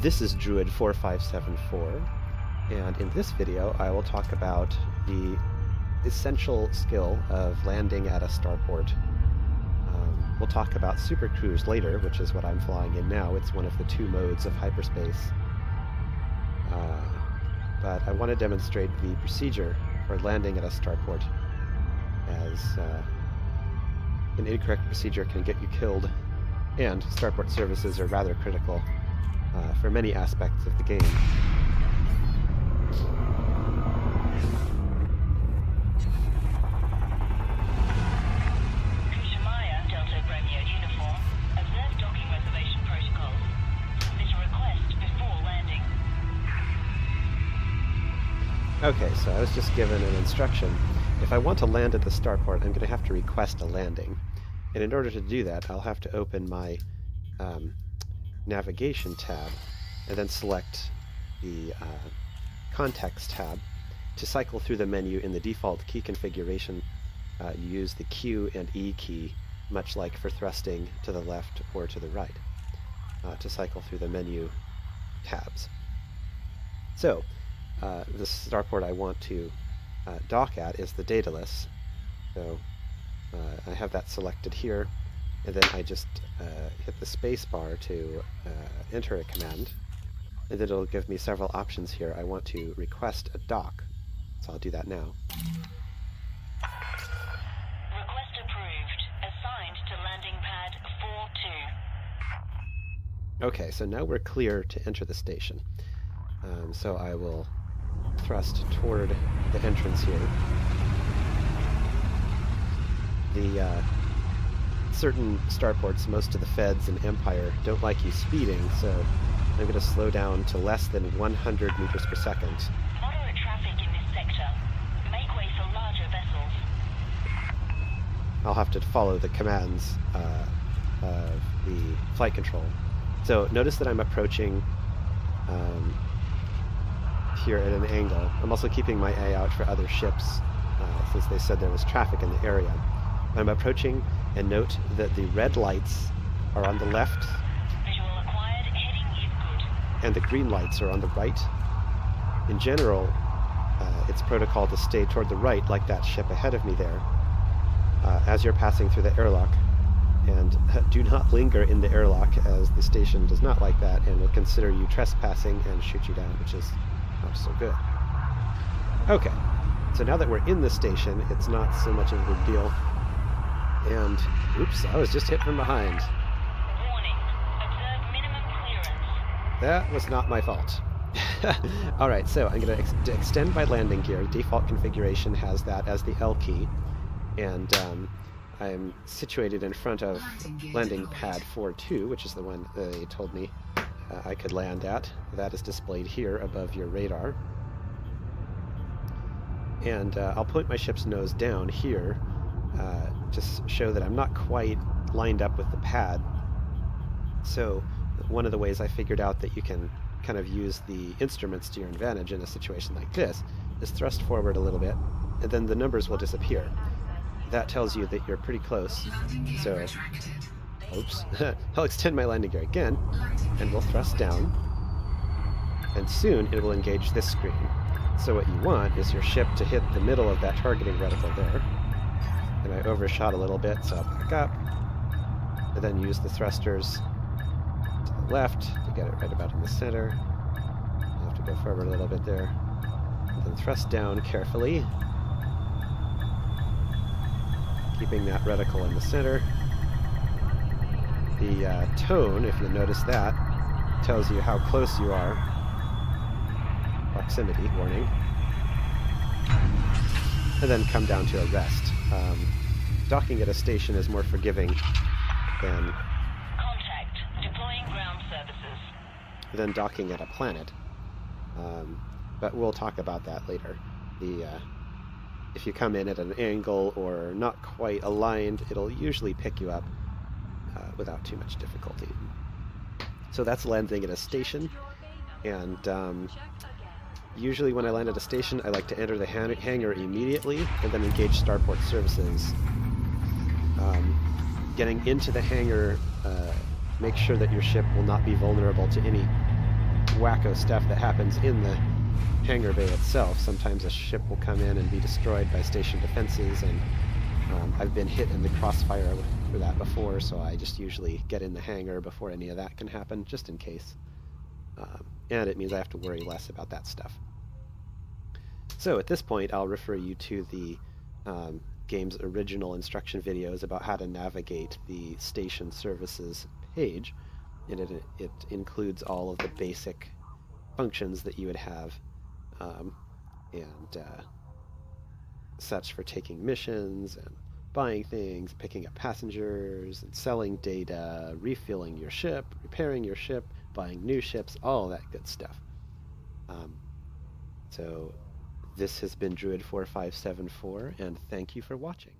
This is Druid 4574, and in this video I will talk about the essential skill of landing at a starport. We'll talk about supercruise later, which is what I'm flying in now. It's one of the two modes of hyperspace. But I want to demonstrate the procedure for landing at a starport, as an incorrect procedure can get you killed, and starport services are rather critical for many aspects of the game. Okay, so I was just given an instruction. If I want to land at the starport, I'm going to have to request a landing. And in order to do that, I'll have to open my navigation tab and then select the context tab. To cycle through the menu in the default key configuration, you use the Q and E key, much like for thrusting to the left or to the right, to cycle through the menu tabs. So, the starport I want to dock at is the Daedalus. So I have that selected here, and then I just hit the space bar to enter a command, and then it'll give me several options here. I want to request a dock, so I'll do that now. Request approved. Assigned to landing pad 42. Okay, so now we're clear to enter the station. So I will thrust toward the entrance here. The certain starports, most of the Feds and Empire, don't like you speeding, so I'm going to slow down to less than 100 meters per second. Moderate traffic in this sector. Make way for larger vessels. I'll have to follow the commands of the flight control. So notice that I'm approaching here at an angle. I'm also keeping my eye out for other ships, since they said there was traffic in the area. I'm approaching, and note that the red lights are on the left, Visual acquired. Heading is good. and the green lights are on the right. In general, it's protocol to stay toward the right, like that ship ahead of me there, as you're passing through the airlock. And do not linger in the airlock, as the station does not like that and will consider you trespassing and shoot you down, which is not so good. Okay, so now that we're in the station, it's not so much of a big deal. And, oops, I was just hit from behind. Warning. Observe minimum clearance. That was not my fault. Alright, so I'm going to extend my landing gear. Default configuration has that as the L key. And I'm situated in front of landing pad 42, which is the one they told me I could land at. That is displayed here above your radar. And I'll point my ship's nose down here to show that I'm not quite lined up with the pad. So one of the ways I figured out that you can kind of use the instruments to your advantage in a situation like this is thrust forward a little bit, and then the numbers will disappear. That tells you that you're pretty close. So, oops, I'll extend my landing gear again, and we'll thrust down, and soon it will engage this screen. So what you want is your ship to hit the middle of that targeting reticle there. And I overshot a little bit, so I'll back up, and then use the thrusters to the left to get it right about in the center. I'll have to go forward a little bit there, and then thrust down carefully, keeping that reticle in the center. The tone, if you notice that, tells you how close you are. Proximity warning. And then come down to a rest. Docking at a station is more forgiving than Deploying ground services. docking at a planet. But we'll talk about that later. If you come in at an angle or not quite aligned, it'll usually pick you up without too much difficulty. So that's landing at a station, and usually when I land at a station, I like to enter the hangar immediately and then engage starport services. Getting into the hangar, make sure that your ship will not be vulnerable to any wacko stuff that happens in the hangar bay itself. Sometimes a ship will come in and be destroyed by station defenses, and I've been hit in the crossfire for that before, so I just usually get in the hangar before any of that can happen, just in case. And it means I have to worry less about that stuff. So at this point, I'll refer you to the game's original instruction videos about how to navigate the station services page. And it includes all of the basic functions that you would have and such for taking missions and buying things, picking up passengers, and selling data, refueling your ship, repairing your ship, buying new ships, all that good stuff. So this has been Druid4574, and thank you for watching.